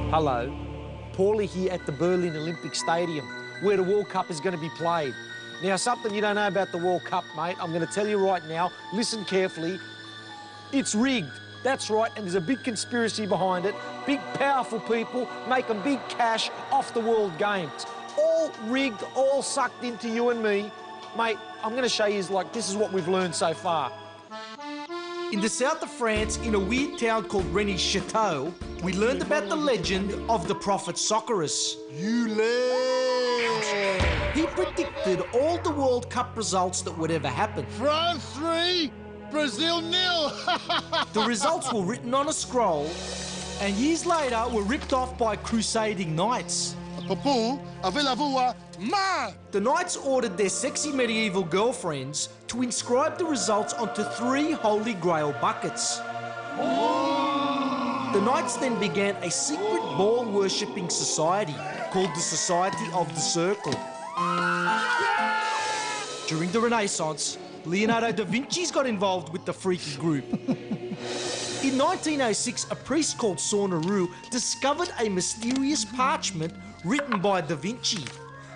Hello, Pauly here at the Berlin Olympic Stadium, where the World Cup is going to be played. Now, something you don't know about the World Cup, mate, I'm going to tell you right now, listen carefully. It's rigged, that's right, and there's a big conspiracy behind it. Big, powerful people making big cash off the World Games. All rigged, all sucked into you and me. Mate, I'm going to show you, like, this is what we've learned so far. In the south of France, in a weird town called Rennes-Chateau, we learned about the legend of the prophet Socceris. He predicted all the World Cup results that would ever happen. France 3, Brazil 0. The results were written on a scroll, and years later were ripped off by crusading knights. Papou avait la voix ma. The knights ordered their sexy medieval girlfriends to inscribe the results onto 3 Holy Grail buckets. The knights then began a secret ball-worshipping society called the Society of the Circle. During the Renaissance, Leonardo da Vinci's got involved with the freaky group. In 1906, a priest called Saunarou discovered a mysterious parchment written by Da Vinci.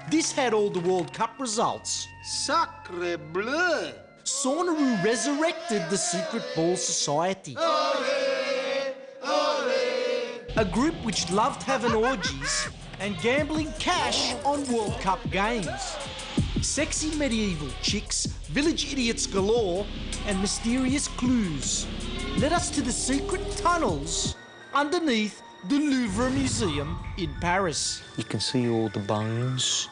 This had all the World Cup results. Sacre bleu. Saunarou resurrected the secret ball society. Olé, olé. A group which loved having orgies and gambling cash on World Cup games. Sexy medieval chicks, village idiots galore, and mysterious clues led us to the secret tunnels underneath the Louvre Museum in Paris. You can see all the bones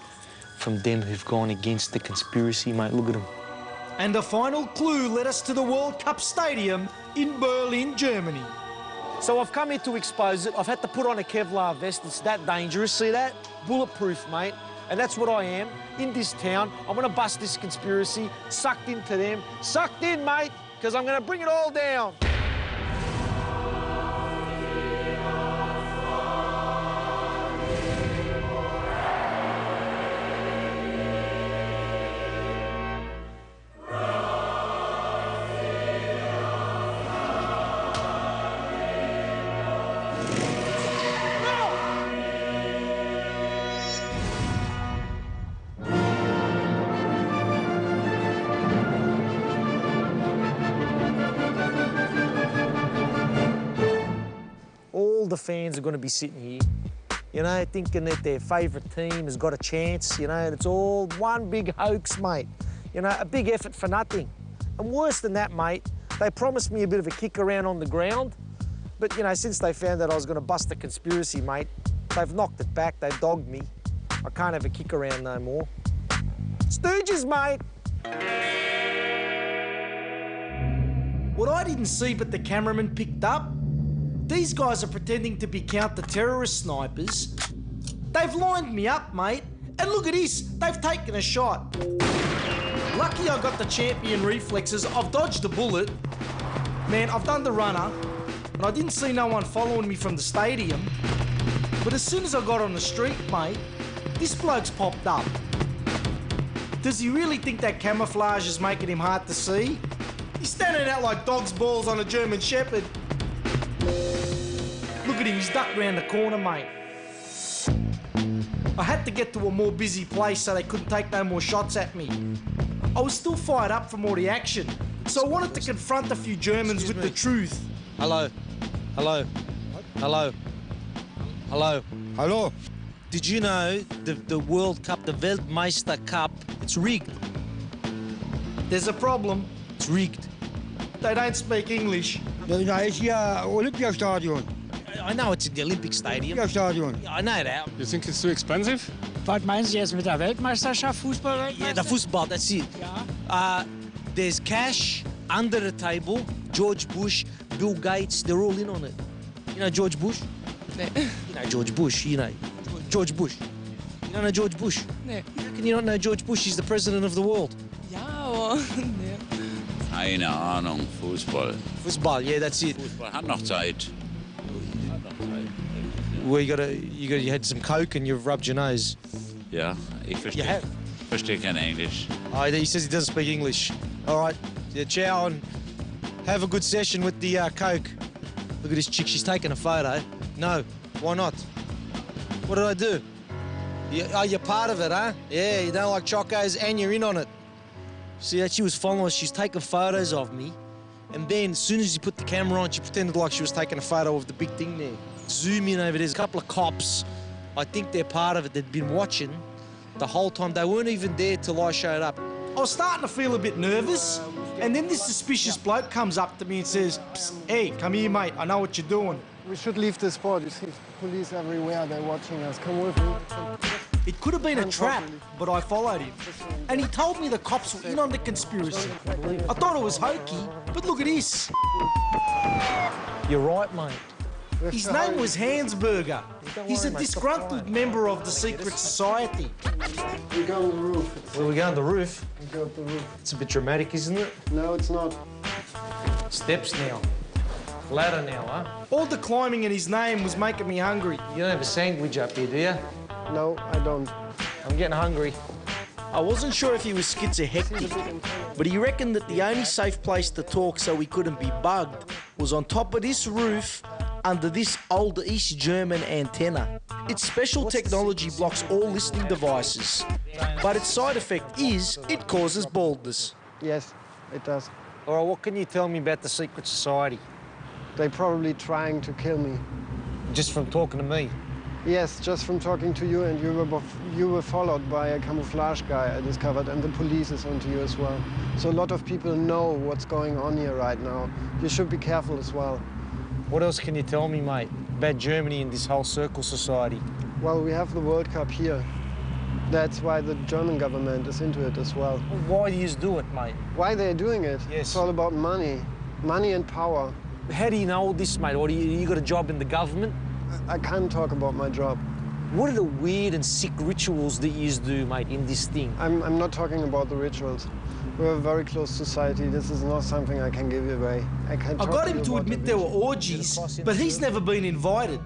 from them who've gone against the conspiracy, mate. Look at them. And the final clue led us to the World Cup Stadium in Berlin, Germany. So I've come here to expose it. I've had to put on a Kevlar vest. It's that dangerous. See that? Bulletproof, mate. And that's what I am, in this town. I'm going to bust this conspiracy, sucked into them. Sucked in, mate, because I'm going to bring it all down. All the fans are going to be sitting here, you know, thinking that their favourite team has got a chance, you know, and it's all one big hoax, mate. You know, a big effort for nothing. And worse than that, mate, they promised me a bit of a kick around on the ground, but, you know, since they found that I was going to bust the conspiracy, mate, they've knocked it back, they've dogged me. I can't have a kick around no more. Stooges, mate! What I didn't see but the cameraman picked up, these guys are pretending to be counter-terrorist snipers. They've lined me up, mate. And look at this, they've taken a shot. Lucky I got the champion reflexes. I've dodged the bullet. Man, I've done the runner, and I didn't see no one following me from the stadium. But as soon as I got on the street, mate, this bloke's popped up. Does he really think that camouflage is making him hard to see? He's standing out like dog's balls on a German Shepherd. Look at him, he's ducked round the corner, mate. I had to get to a more busy place so they couldn't take no more shots at me. I was still fired up from all the action, so I wanted to confront a few Germans with the truth. Hello. Hello. Hello. Hello. Hello. Did you know the World Cup, the Weltmeister Cup, it's rigged? There's a problem. It's rigged. They don't speak English. Da ist hier Olympiastadion. I know it's in the Olympic Stadium. Olympiastadion. I know that. You think it's too expensive? Was meinen Sie jetzt mit der Weltmeisterschaft, Fußballweltmeisterschaft? Yeah, the football, that's it. Ja. There's cash under the table. George Bush, Bill Gates, they're all in on it. You know George Bush? Nee. You know George Bush, you know. George Bush. You don't know George Bush? Nee. How can you not know George Bush? He's the president of the world. Ja, aber... Nee. Keine Ahnung, Fußball. Football, yeah, that's it. Fußball hat noch Zeit. Well, you had some coke and you've rubbed your nose. Ja, ich You have? verstehe kein Englisch. Oh, he says he doesn't speak English. All right, yeah, ciao and have a good session with the coke. Look at this chick, she's taking a photo. No, Why not? What did I do? You're part of it, huh? Yeah, you don't like chocos and you're in on it. See, that she was following us. She's taking photos of me. And then, as soon as you put the camera on, she pretended like she was taking a photo of the big thing there. Zoom in over there. There's a couple of cops. I think they're part of it. They'd been watching the whole time. They weren't even there till I showed up. I was starting to feel a bit nervous. And then this suspicious bloke comes up to me and says, "Psst, hey, come here, mate. I know what you're doing." We should leave the spot. You see police everywhere. They're watching us. Come with me. It could have been a trap, but I followed him. And he told me the cops were in on the conspiracy. I thought it was hokey, but look at this. You're right, mate. His name was Hansberger. He's a disgruntled member of the secret society. We go on the roof. Where we go on the roof? We go up the roof. It's a bit dramatic, isn't it? No, it's not. Steps now. Ladder now, huh? All the climbing in his name was making me hungry. You don't have a sandwich up here, do you? No, I don't. I'm getting hungry. I wasn't sure if he was schizohectic, but he reckoned that the only safe place to talk so we couldn't be bugged was on top of this roof under this old East German antenna. Its special technology blocks all listening devices, but its side effect is it causes baldness. Yes, it does. All right, what can you tell me about the secret society? They're probably trying to kill me. Just from talking to me? Yes, just from talking to you, and you were followed by a camouflage guy, I discovered, and the police is onto you as well. So a lot of people know what's going on here right now. You should be careful as well. What else can you tell me, mate, about Germany and this whole circle society? Well, we have the World Cup here. That's why the German government is into it as well. Why do you do it, mate? Why they're doing it? Yes. It's all about money. Money and power. How do you know all this, mate? Or you got a job in the government? I can't talk about my job. What are the weird and sick rituals that you do, mate, in this thing? I'm not talking about the rituals. We're a very close society. This is not something I can give you away. I got him to admit there were orgies, but he's never been invited.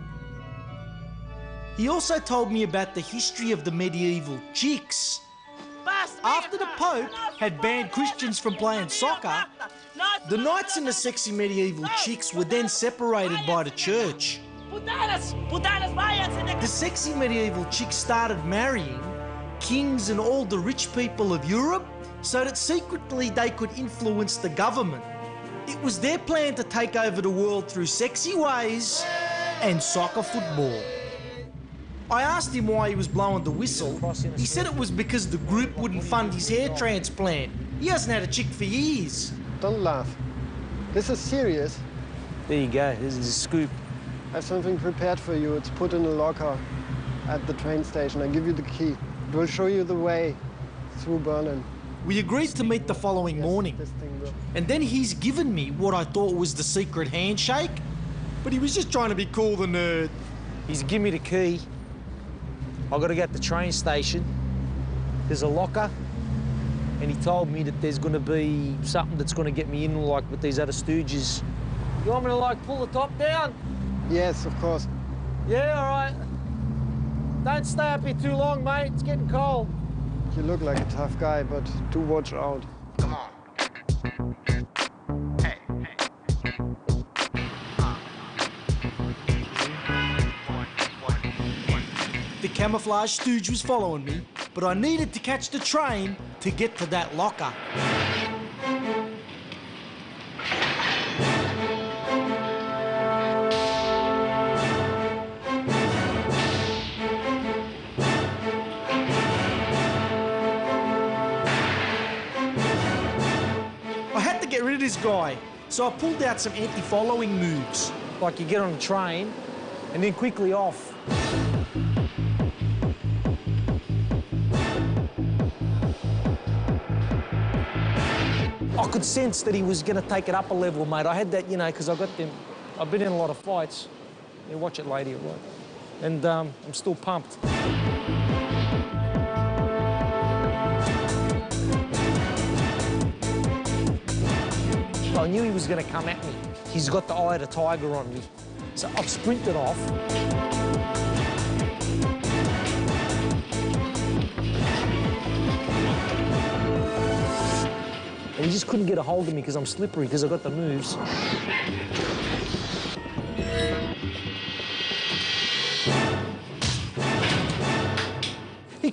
He also told me about the history of the medieval chicks. After the Pope had banned Christians from playing soccer, the knights and the sexy medieval chicks were then separated by the church. The sexy medieval chicks started marrying kings and all the rich people of Europe so that secretly they could influence the government. It was their plan to take over the world through sexy ways and soccer football. I asked him why he was blowing the whistle. He said it was because the group wouldn't fund his hair transplant. He hasn't had a chick for years. Don't laugh. This is serious. There you go, this is a scoop. I have something prepared for you. It's put in a locker at the train station. I give you the key. It will show you the way through Berlin. We agreed to meet the following morning. This thing will. And then he's given me what I thought was the secret handshake, but he was just trying to be cool, the nerd. He's given me the key. I got to go to the train station. There's a locker, and he told me that there's going to be something that's going to get me in, like with these other stooges. You want me to, like, pull the top down? Yes, of course. Yeah, all right. Don't stay up here too long, mate. It's getting cold. You look like a tough guy, but do watch out. Come on. Hey, The camouflage stooge was following me, but I needed to catch the train to get to that locker. I had to get rid of this guy, so I pulled out some anti-following moves. Like you get on a train and then quickly off. I could sense that he was going to take it up a level, mate. I had that, you know, because I've been in a lot of fights. Yeah, watch it later, right? And I'm still pumped. I knew he was going to come at me. He's got the eye of the tiger on me. So I've sprinted off. And he just couldn't get a hold of me because I'm slippery, because I got the moves.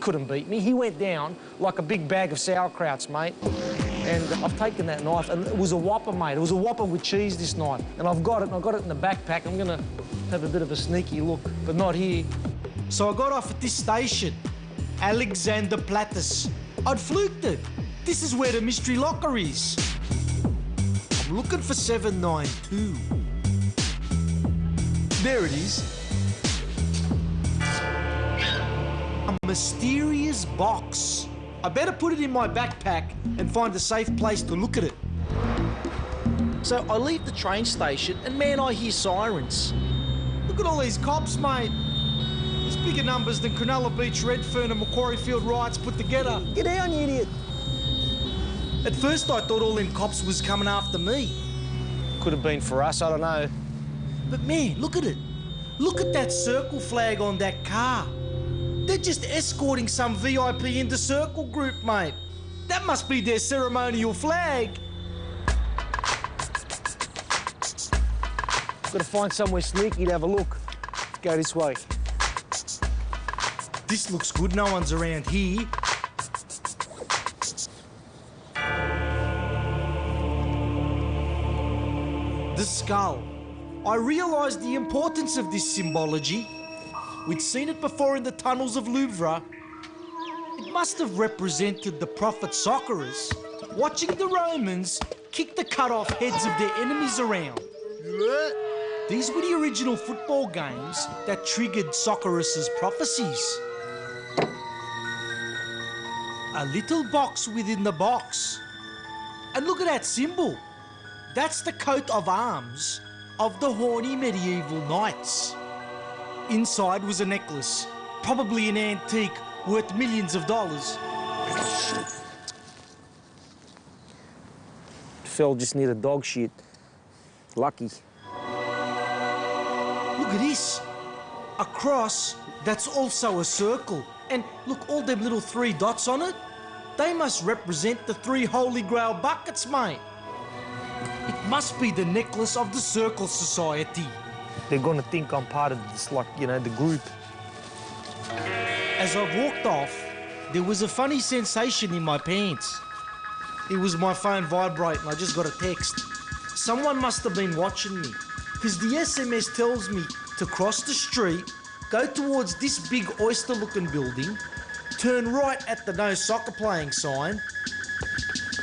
couldn't beat me. He went down like a big bag of sauerkrauts, mate. And I've taken that knife, and it was a Whopper, mate. It was a Whopper with cheese, this night. And I've got it, and I've got it in the backpack. I'm gonna have a bit of a sneaky look, but not here. So I got off at this station, Alexander Plattis. I'd fluked it. This is where the mystery locker is. I'm looking for 792. There it is. A mysterious box. I better put it in my backpack and find a safe place to look at it. So I leave the train station and man, I hear sirens. Look at all these cops, mate. There's bigger numbers than Cronulla Beach, Redfern and Macquarie Field riots put together. Get down, you idiot. At first I thought all them cops was coming after me. Could have been for us, I don't know. But man, look at it. Look at that circle flag on that car. They're just escorting some VIP in the circle group, mate. That must be their ceremonial flag. Got to find somewhere sneaky to have a look. Let's go this way. This looks good, no one's around here. The skull. I realised the importance of this symbology. We'd seen it before in the tunnels of Louvre. It must have represented the prophet Socrates watching the Romans kick the cut-off heads of their enemies around. These were the original football games that triggered Socrates' prophecies. A little box within the box. And look at that symbol. That's the coat of arms of the horny medieval knights. Inside was a necklace, probably an antique worth millions of dollars. Fell just near the dog shit. Lucky. Look at this. A cross that's also a circle. And look, all them little 3 dots on it, they must represent the 3 Holy Grail buckets, mate. It must be the necklace of the Circle Society. They're gonna think I'm part of this, like, you know, the group. As I walked off, there was a funny sensation in my pants. It was my phone vibrating. I just got a text. Someone must have been watching me, because the SMS tells me to cross the street, go towards this big oyster-looking building, turn right at the no soccer playing sign,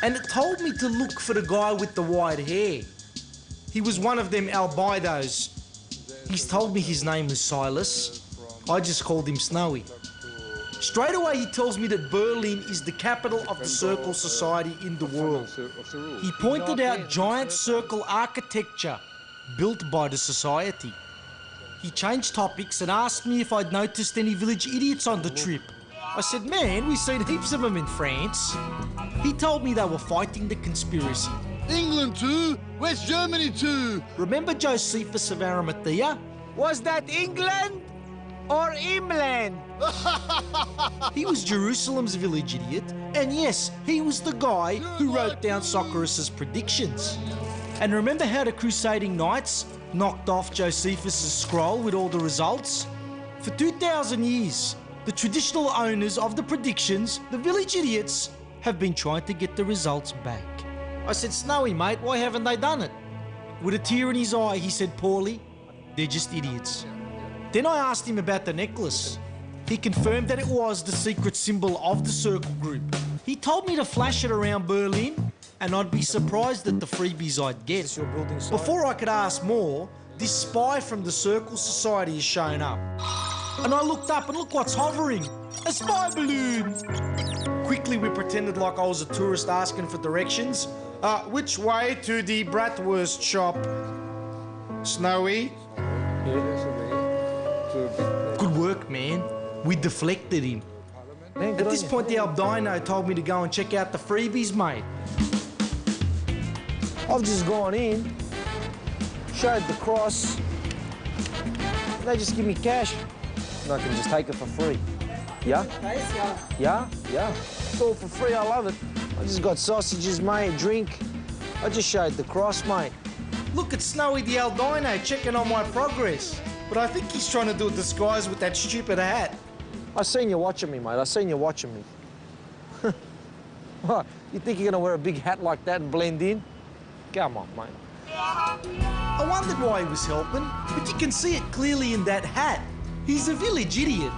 and it told me to look for the guy with the white hair. He was one of them albinos. He's told me his name is Silas. I just called him Snowy. Straight away he tells me that Berlin is the capital of the Circle Society in the world. He pointed out giant circle architecture built by the society. He changed topics and asked me if I'd noticed any village idiots on the trip. I said, man, we've seen heaps of them in France. He told me they were fighting the conspiracy. England too, West Germany too. Remember Josephus of Arimathea? Was that England or Imland? He was Jerusalem's village idiot, and yes, he was the guy who wrote down Socrates' predictions. And remember how the crusading knights knocked off Josephus' scroll with all the results? For 2,000 years, the traditional owners of the predictions, the village idiots, have been trying to get the results back. I said, Snowy, mate, why haven't they done it? With a tear in his eye, he said, Pauly, they're just idiots. Then I asked him about the necklace. He confirmed that it was the secret symbol of the Circle Group. He told me to flash it around Berlin, and I'd be surprised at the freebies I'd get. Before I could ask more, this spy from the Circle Society has shown up. And I looked up and look what's hovering. A spy balloon! Quickly we pretended like I was a tourist asking for directions. Which way to the bratwurst shop? Snowy? Good work, man. We deflected him. Man, At this point, the albino told me to go and check out the freebies, mate. I've just gone in, showed the cross. They just give me cash, and I can just take it for free. Yeah? Yeah? Yeah. It's all for free, I love it. I just got sausages, mate, drink. I just showed the cross, mate. Look at Snowy the albino checking on my progress. But I think he's trying to do a disguise with that stupid hat. I seen you watching me, mate. I seen you watching me. What? You think you're gonna wear a big hat like that and blend in? Come on, mate. I wondered why he was helping, but you can see it clearly in that hat. He's a village idiot.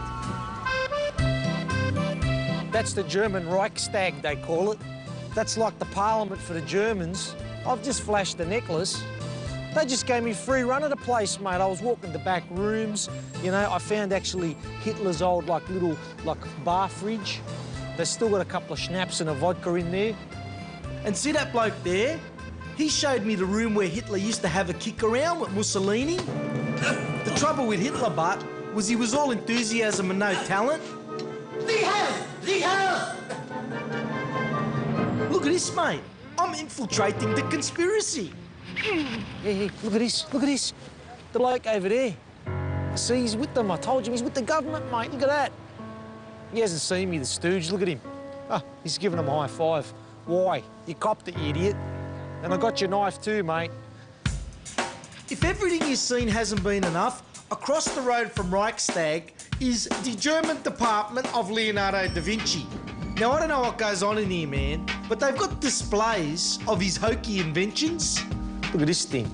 That's the German Reichstag, they call it. That's like the parliament for the Germans. I've just flashed the necklace. They just gave me free run of the place, mate. I was walking the back rooms. You know, I found actually Hitler's old, little bar fridge. They still got a couple of schnapps and a vodka in there. And see that bloke there? He showed me the room where Hitler used to have a kick around with Mussolini. The trouble with Hitler, but, was he was all enthusiasm and no talent. Look at this, mate. I'm infiltrating the conspiracy. Hey, look at this, look at this. The bloke over there. See, he's with them. I told you he's with the government, mate. Look at that. He hasn't seen me, the stooge. Look at him. Ah, he's giving him a high five. Why? You copped it, you idiot. And I got your knife too, mate. If everything you've seen hasn't been enough, across the road from Reichstag is the German Department of Leonardo da Vinci. Now, I don't know what goes on in here, man, but they've got displays of his hokey inventions. Look at this thing.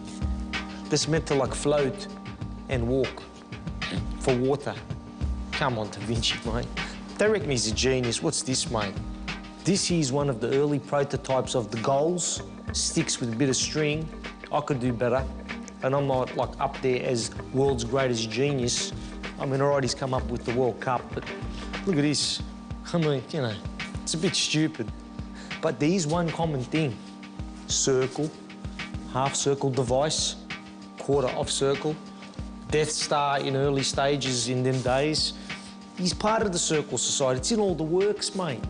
That's meant to float and walk for water. Come on, Da Vinci, mate. They reckon he's a genius. What's this, mate? This here's one of the early prototypes of the goals. Sticks with a bit of string. I could do better. And I'm not up there as world's greatest genius. I mean, all right, he's come up with the World Cup, but look at this. I mean, you know, it's a bit stupid. But there is one common thing. Circle, half circle device, quarter off circle, Death Star in early stages in them days. He's part of the Circle Society. It's in all the works, mate.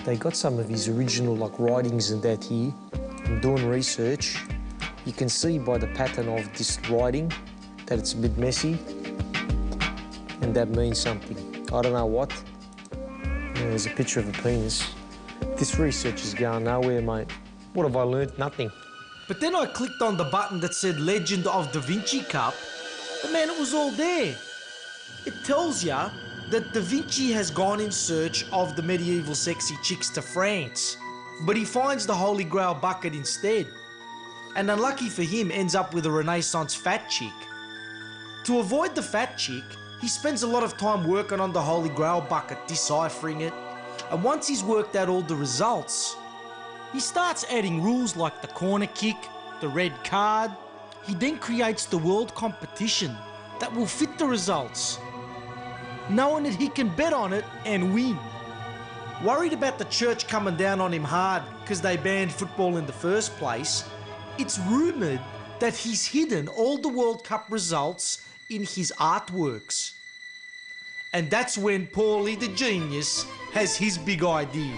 They got some of his original writings and that here. I'm doing research. You can see by the pattern of this writing that it's a bit messy, and that means something. I don't know what. There's a picture of a penis. This research is going nowhere, mate. What have I learnt? Nothing. But then I clicked on the button that said Legend of Da Vinci Cup, and man, it was all there. It tells ya that Da Vinci has gone in search of the medieval sexy chicks to France, but he finds the Holy Grail bucket instead. And unlucky for him, ends up with a Renaissance fat chick. To avoid the fat chick, he spends a lot of time working on the Holy Grail bucket, deciphering it. And once he's worked out all the results, he starts adding rules like the corner kick, the red card. He then creates the world competition that will fit the results, knowing that he can bet on it and win. Worried about the church coming down on him hard because they banned football in the first place, it's rumoured that he's hidden all the World Cup results in his artworks. And that's when Pauly the genius has his big idea.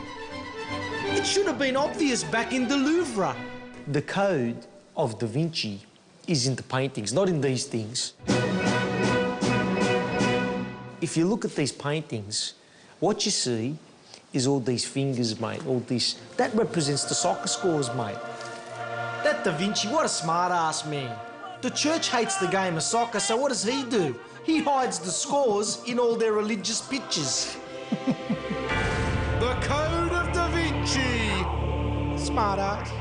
It should have been obvious back in the Louvre. The code of Da Vinci is in the paintings, not in these things. If you look at these paintings, what you see is all these fingers, mate, all this. That represents the soccer scores, mate. That Da Vinci, what a smart-ass man. The church hates the game of soccer, so what does he do? He hides the scores in all their religious pictures. The Code of Da Vinci. Smart-ass.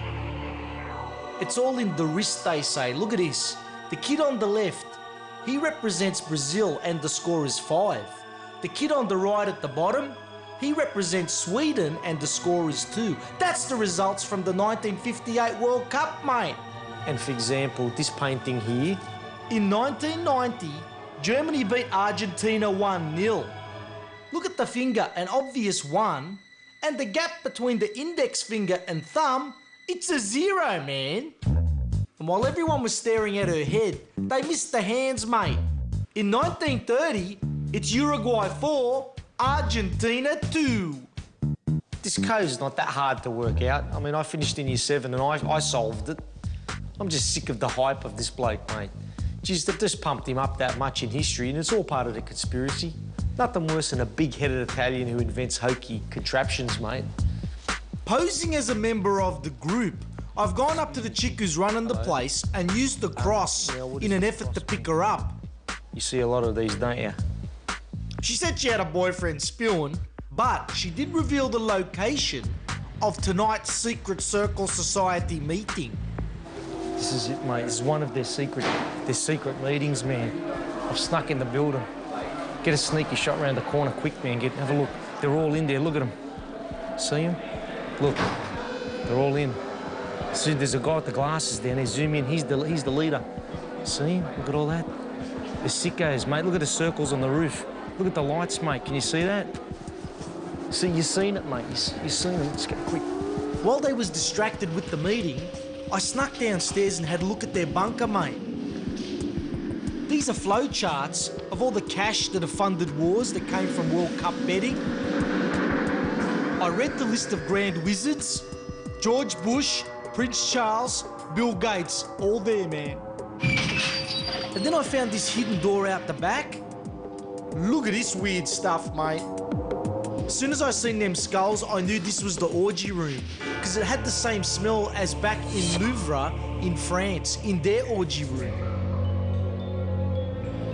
It's all in the wrist, they say. Look at this. The kid on the left, he represents Brazil and the score is 5. The kid on the right at the bottom, he represents Sweden and the score is 2. That's the results from the 1958 World Cup, mate. And for example, this painting here. In 1990, Germany beat Argentina 1-0. Look at the finger, an obvious 1, and the gap between the index finger and thumb, it's a 0, man. And while everyone was staring at her head, they missed the hands, mate. In 1930, it's Uruguay 4, Argentina 2. This code's not that hard to work out. I mean, I finished in year 7 and I solved it. I'm just sick of the hype of this bloke, mate. Jeez, they've just pumped him up that much in history and it's all part of the conspiracy. Nothing worse than a big-headed Italian who invents hokey contraptions, mate. Posing as a member of the group, I've gone up to the chick who's running the place and used the cross in an effort to pick her up. You see a lot of these, don't you? She said she had a boyfriend spewing, but she did reveal the location of tonight's Secret Circle Society meeting. This is it, mate. This is one of their secret meetings, man. I've snuck in the building. Get a sneaky shot around the corner quick, man. Have a look. They're all in there. Look at them. See them? Look. They're all in. See, there's a guy with the glasses down there. Zoom in. He's the leader. See him? Look at all that. They're sickos, mate. Look at the circles on the roof. Look at the lights, mate. Can you see that? See, you've seen it, mate. You've seen it. Let's get quick. While they was distracted with the meeting, I snuck downstairs and had a look at their bunker, mate. These are flow charts of all the cash that have funded wars that came from World Cup betting. I read the list of grand wizards, George Bush, Prince Charles, Bill Gates, all there, man. And then I found this hidden door out the back. Look at this weird stuff, mate. As soon as I seen them skulls, I knew this was the orgy room, because it had the same smell as back in Louvre in France, in their orgy room.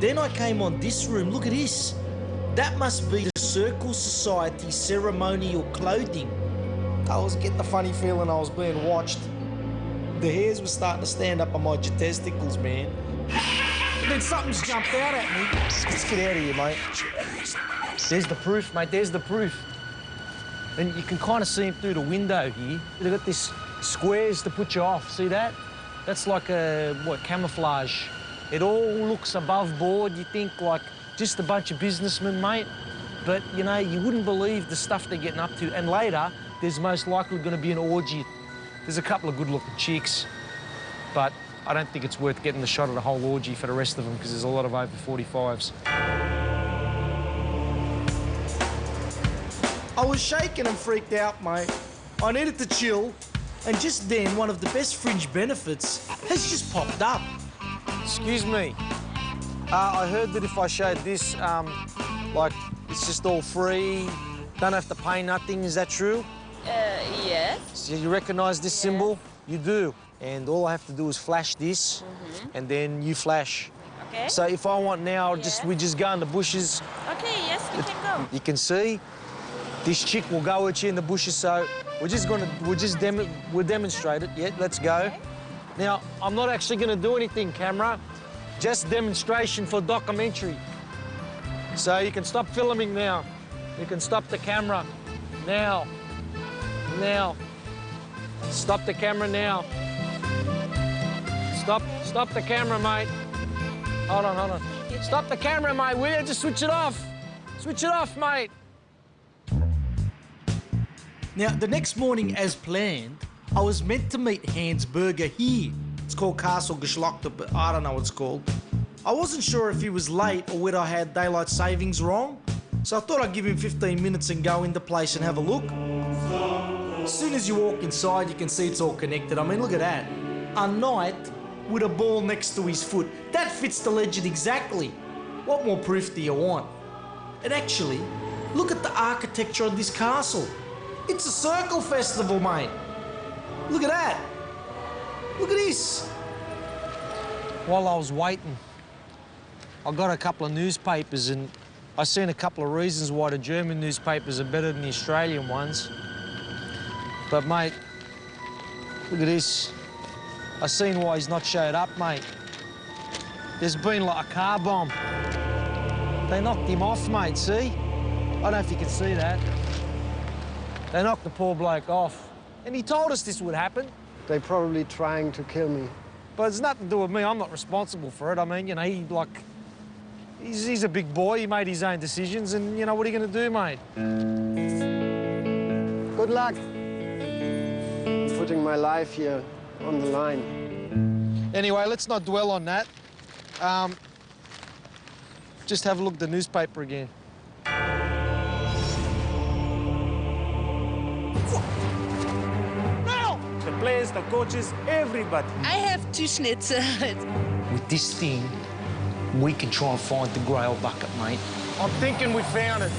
Then I came on this room. Look at this. That must be the Circle Society ceremonial clothing. I was getting the funny feeling I was being watched. The hairs were starting to stand up on my testicles, man. Then something's jumped out at me. Let's get out of here, mate. There's the proof, mate. There's the proof. And you can kind of see him through the window here. They've got this squares to put you off. See that? That's like a, camouflage. It all looks above board. You think like just a bunch of businessmen, mate. But, you know, you wouldn't believe the stuff they're getting up to. And later, there's most likely going to be an orgy. There's a couple of good-looking chicks, but I don't think it's worth getting the shot at a whole orgy for the rest of them because there's a lot of over 45s. I was shaking and freaked out, mate. I needed to chill, and just then, one of the best fringe benefits has just popped up. Excuse me. I heard that if I showed this, like, it's just all free, don't have to pay nothing. Is that true? Yes. So you recognise this symbol? You do. And all I have to do is flash this, and then you flash. Okay. So if I want now, Yeah. we just go in the bushes. Okay, yes, we can go. You can see this chick will go with you in the bushes. So we'll demonstrate it. Yeah, let's go. Okay. Now I'm not actually going to do anything, camera. Just demonstration for documentary. So you can stop filming now. You can stop the camera now. Now. Stop the camera now. Stop the camera, mate. Hold on. Stop the camera, mate, will you? Just switch it off. Switch it off, mate. Now, the next morning, as planned, I was meant to meet Hans Berger here. It's called Castle Geschlockte, but I don't know what it's called. I wasn't sure if he was late or whether I had daylight savings wrong, so I thought I'd give him 15 minutes and go in the place and have a look. As soon as you walk inside, you can see it's all connected. I mean, look at that. A knight with a ball next to his foot. That fits the legend exactly. What more proof do you want? And actually, look at the architecture of this castle. It's a circle festival, mate. Look at that. Look at this. While I was waiting, I got a couple of newspapers and I seen a couple of reasons why the German newspapers are better than the Australian ones. But, mate, look at this. I seen why he's not showed up, mate. There's been like a car bomb. They knocked him off, mate, see? I don't know if you can see that. They knocked the poor bloke off. And he told us this would happen. They're probably trying to kill me. But it's nothing to do with me. I'm not responsible for it. I mean, you know, he's a big boy. He made his own decisions, and, you know, what are you going to do, mate? Good luck. I'm putting my life here on the line. Anyway, let's not dwell on that. Just have a look at the newspaper again. Now! The players, the coaches, everybody. I have 2 schnitzel. With this thing, we can try and find the Grail bucket, mate. I'm thinking we found it.